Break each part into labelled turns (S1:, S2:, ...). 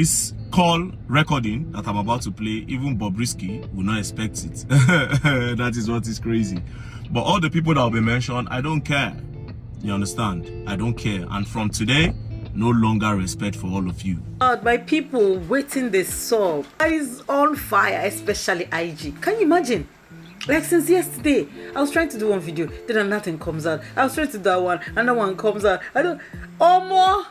S1: This call recording that I'm about to play, even BOBRISKY will not expect it. That is what is crazy. But all the people that will be mentioned, I don't care. You understand? I don't care. And from today, no longer respect for all of you.
S2: My people waiting this sub is on fire, especially IG. Can you imagine? Like since yesterday, I was trying to do one video, then nothing comes out. I was trying to do that one, another one comes out. I don't. Oh more.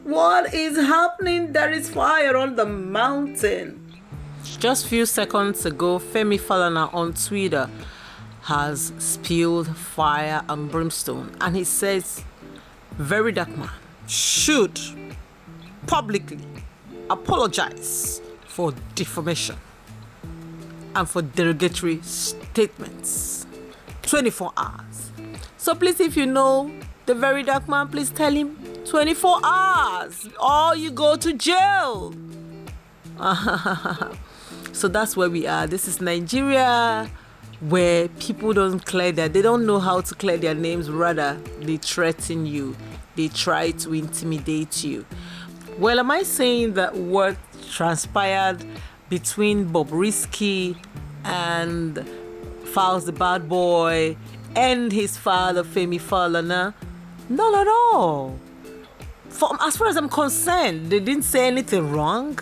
S2: What is happening? There is fire on the mountain. Just few seconds ago, Femi Falana on Twitter has spilled fire and brimstone, and he says VerydarkMan should publicly apologize for defamation and for derogatory statements. 24 hours. So please, if you know TheVeryDarkMan, please tell him 24 hours or you go to jail. So that's where we are. This is Nigeria, where people don't clear they don't know how to clear their names. Rather, they threaten you. They try to intimidate you. Well, am I saying that what transpired between BOBRISKY and Falzthebadguy and his father, Femi Falana? Not at all. As far as I'm concerned, they didn't say anything wrong.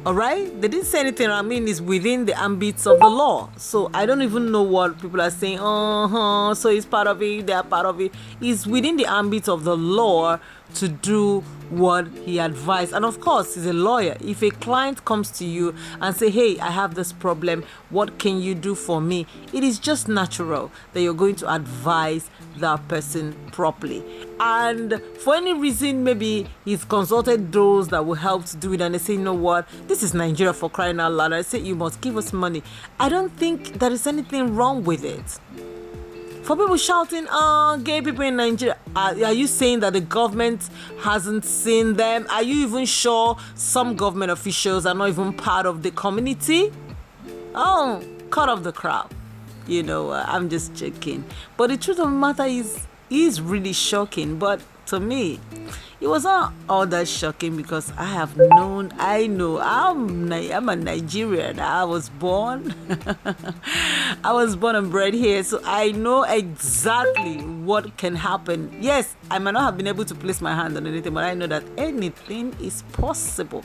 S2: All right? They didn't say anything wrong. I mean, it's within the ambits of the law. So I don't even know what people are saying. So it's part of it, they are part of it. It's within the ambit of the law to do what he advised. And of course, he's a lawyer. If a client comes to you and say, hey, I have this problem, what can you do for me? It is just natural that you're going to advise that person properly. And for any reason, maybe he's consulted those that will help to do it, and they say, you know what, this is Nigeria, for crying out loud. I say, you must give us money. I don't think there is anything wrong with it. For people shouting, gay people in Nigeria, are you saying that the government hasn't seen them? Are you even sure some government officials are not even part of the community? Oh, cut off the crowd. You know, I'm just joking. But the truth of the matter is really shocking. But to me, it was not all that shocking, because I know I'm a Nigerian. I was born and bred here, so I know exactly what can happen. Yes, I might not have been able to place my hand on anything, but I know that anything is possible.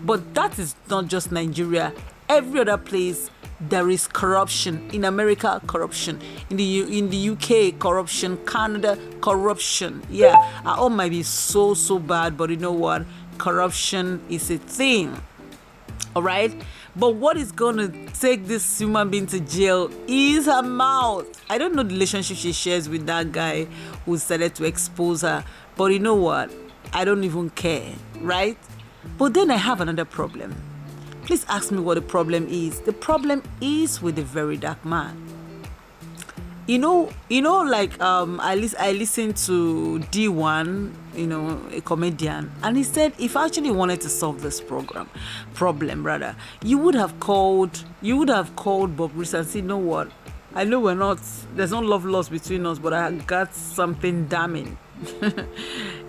S2: But that is not just Nigeria. Every other place there is corruption. In America, corruption. In the UK, corruption. Canada, corruption. Yeah, our own might be so bad, but you know what? Corruption is a thing. All right? But what is going to take this human being to jail is her mouth. I don't know the relationship she shares with that guy who started to expose her. But you know what? I don't even care, right? But then I have another problem. Please ask me what the problem is. The problem is with the VerydarkMan. You know, like I listened to D1, you know, a comedian, and he said if I actually wanted to solve this problem, you would have called BOBRISKY and said, you know what? I know there's no love lost between us, but I got something damning.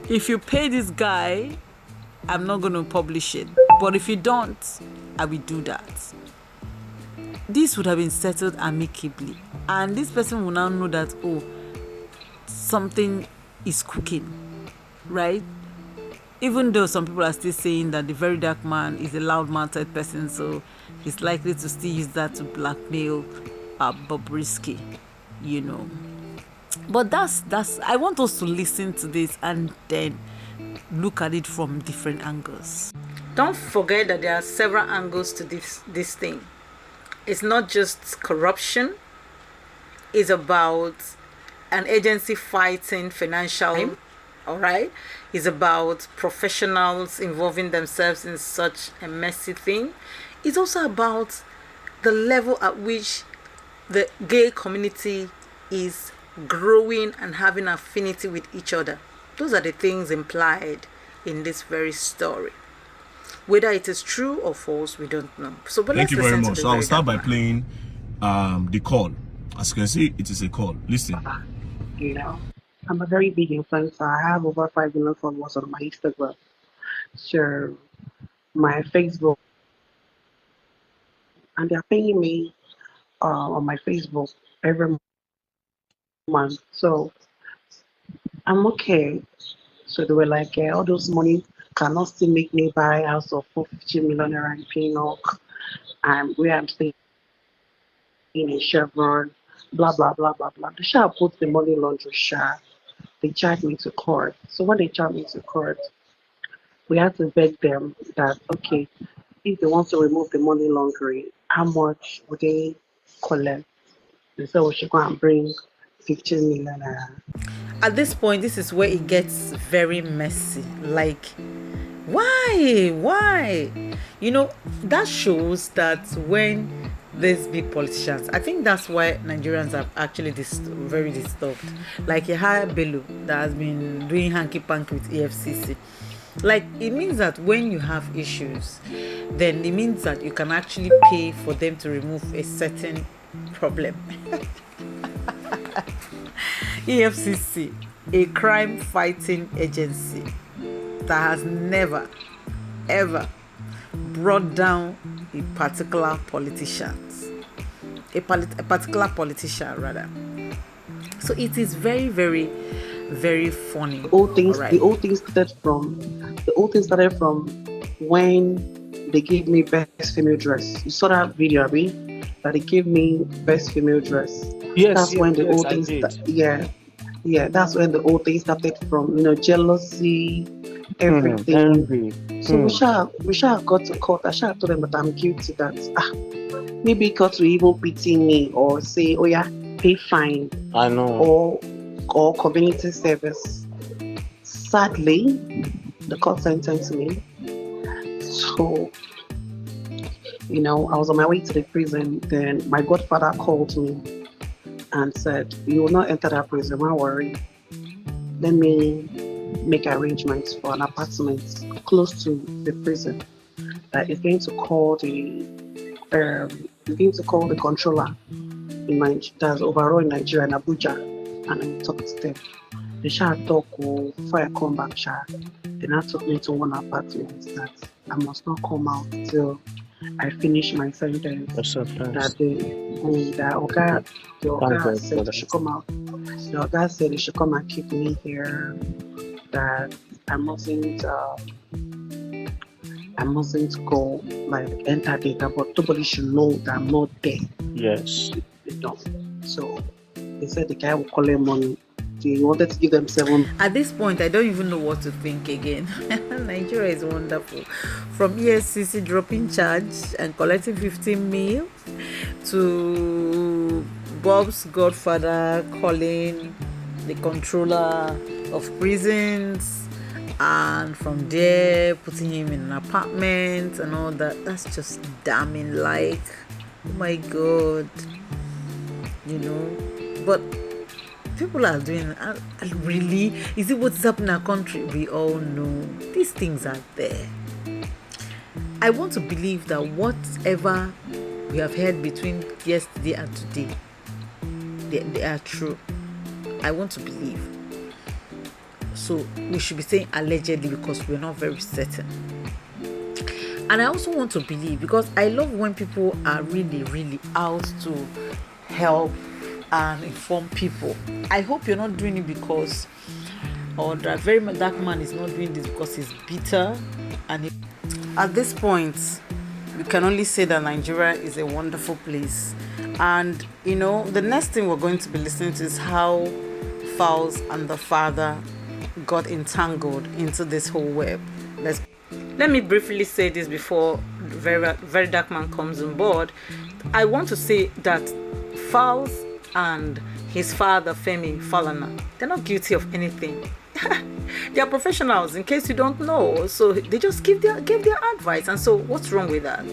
S2: If you pay this guy, I'm not going to publish it. But if you don't, I will do that. This would have been settled amicably. And this person will now know that, oh, something is cooking, right? Even though some people are still saying that the VerydarkMan is a loud-mouthed person, so he's likely to still use that to blackmail BOBRISKY, you know. But that's I want us to listen to this and then look at it from different angles. Don't forget that there are several angles to this thing. It's not just corruption. It's about an agency fighting financial, all right? It's about professionals involving themselves in such a messy thing. It's also about the level at which the gay community is growing and having affinity with each other. Those are the things implied in this very story. Whether it is true or false, we don't know. So, but
S1: Thank you very much. So I'll start by
S2: man.
S1: playing the call. As you can see, it is a call. Listen.
S3: You know, I'm a very big influencer. I have over 5 million followers on my Instagram. So my Facebook, and they're paying me on my Facebook every month. So I'm okay. So they were like, yeah, all those money cannot still make me buy a house of 450 million naira in Pinok, and where I'm staying in Chevron, blah blah blah blah blah. The Sha put the money laundry Sha. They charged me to court. So when they charged me to court, we had to beg them that okay, if they want to remove the money laundering, how much would they collect? They said we should go and bring 15 million naira.
S2: At this point, this is where it gets very messy. Like, why? You know, that shows that when these big politicians, I think that's why Nigerians are actually very disturbed. Like Yahya Bello that has been doing hanky-panky with EFCC. Like, it means that when you have issues, then it means that you can actually pay for them to remove a certain problem. EFCC, a crime fighting agency that has never ever brought down a particular politician rather. So it is very, very, very funny.
S3: The old things started from when they gave me best female dress. You saw that video, Abby? That they gave me best female dress.
S4: Yes,
S3: that's when the old things that's when the old things started from, jealousy, everything. So we shall got to court. I shall told them that I'm guilty, that maybe court will even pity me or say, oh yeah, pay fine.
S4: I know.
S3: Or community service. Sadly, the court sentenced me. So, I was on my way to the prison. Then my godfather called me and said, you will not enter that prison, don't worry. Let me make arrangements for an apartment close to the prison. That is going to call the controller in that's overall in Nigeria, in Abuja, and I talk to them. They shall talk before I come back. They now took me to one apartment that I must not come out till I finish my sentence. That the Oga said they should come out. The Oga said they should come and keep me here. That I mustn't go enter data, but nobody should know that I'm not there.
S4: Yes.
S3: So they said the guy will collect money. They wanted to give them 7.
S2: At this point, I don't even know what to think again. Nigeria is wonderful. From EFCC dropping charge and collecting 15 mil to Bob's godfather calling the controller of prisons, and from there putting him in an apartment and all that. That's just damning. Like, oh my God, but people are doing really, is it what's happening in our country? We all know these things are there. I want to believe that whatever we have heard between yesterday and today, they are true. I want to believe. So we should be saying allegedly because we're not very certain. And I also want to believe, because I love when people are really, really out to help and inform people. I hope you're not doing it because, or that very dark man is not doing this because he's bitter. And at this point, we can only say that Nigeria is a wonderful place. And the next thing we're going to be listening to is how Falz and the father got entangled into this whole web. Let me briefly say this before VerydarkMan comes on board. I want to say that Falz and his father, Femi Falana, they're not guilty of anything. They are professionals, in case you don't know. So they just give their advice. And so what's wrong with that?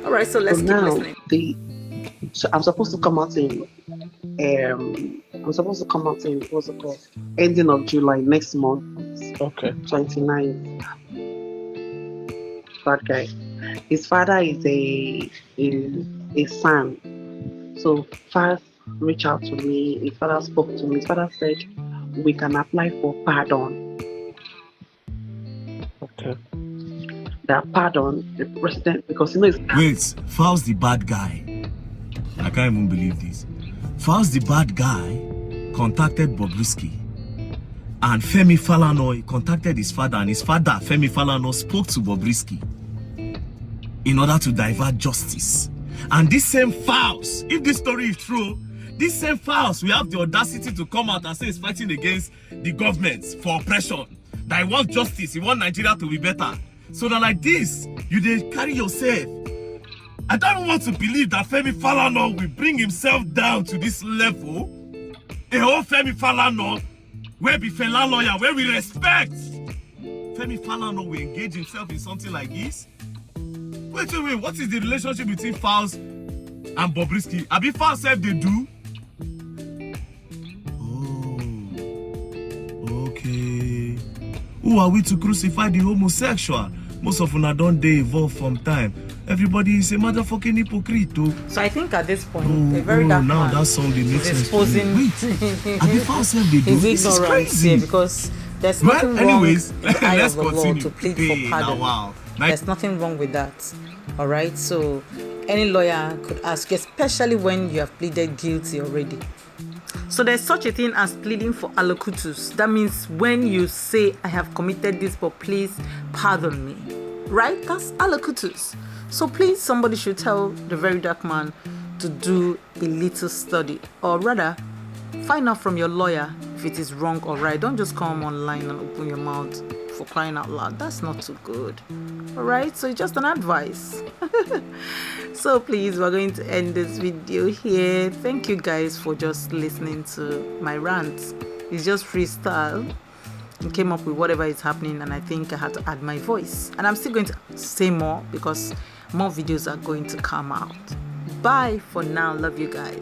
S2: All right, so let's keep listening.
S3: So I'm supposed to come out in what's it called? Ending of July next month.
S4: Okay.
S3: 29th. Bad guy. His father is a son. So first reached out to me. His father spoke to me. His father said we can apply for pardon.
S4: Okay.
S3: that pardon the president because it's
S1: Wait, Falzthebadguy. I can't even believe this. Falzthebadguy contacted Bobrisky, and Femi Falana contacted his father, and his father, Femi Falana, spoke to Bobrisky in order to divert justice. And this same Falz, if this story is true, this same Falz will have the audacity to come out and say he's fighting against the government for oppression, that he wants justice, he wants Nigeria to be better. So that like this, you dey carry yourself. I don't want to believe that Femi Falana will bring himself down to this level. A whole Femi Falana, where be Fela lawyer, where we respect. Femi Falana will engage himself in something like this. Wait, what is the relationship between Falz and Bobrisky? Abi Falz said they do? Oh, okay. Who are we to crucify the homosexual? Most of them don't they evolve from time. Everybody is a motherfucking hypocrite too.
S2: So I think at this point, the very dark
S1: now
S2: man
S1: that song they make
S2: is
S1: sense.
S2: exposing
S1: Wait, Abi Falz said they do?
S2: his
S1: This is
S2: ignorance
S1: crazy.
S2: here, because there's
S1: Well,
S2: nothing
S1: anyways,
S2: wrong in the eye
S1: let's
S2: of the law
S1: continue.
S2: to plead
S1: Hey,
S2: for pardon.
S1: now, wow.
S2: There's nothing wrong with that. All right. So any lawyer could ask, especially when you have pleaded guilty already. So there's such a thing as pleading for allocutus. That means when you say, I have committed this, but please pardon me. Right? That's allocutus. So please, somebody should tell the very dark man to do a little study, or rather, find out from your lawyer if it is wrong or right. Don't just come online and open your mouth for crying out loud. That's not too good. All right, so it's just an advice. So please, we're going to end this video here. Thank you guys for just listening to my rants. It's just freestyle. I came up with whatever is happening, and I think I had to add my voice, and I'm still going to say more because more videos are going to come out. Bye for now. Love you guys.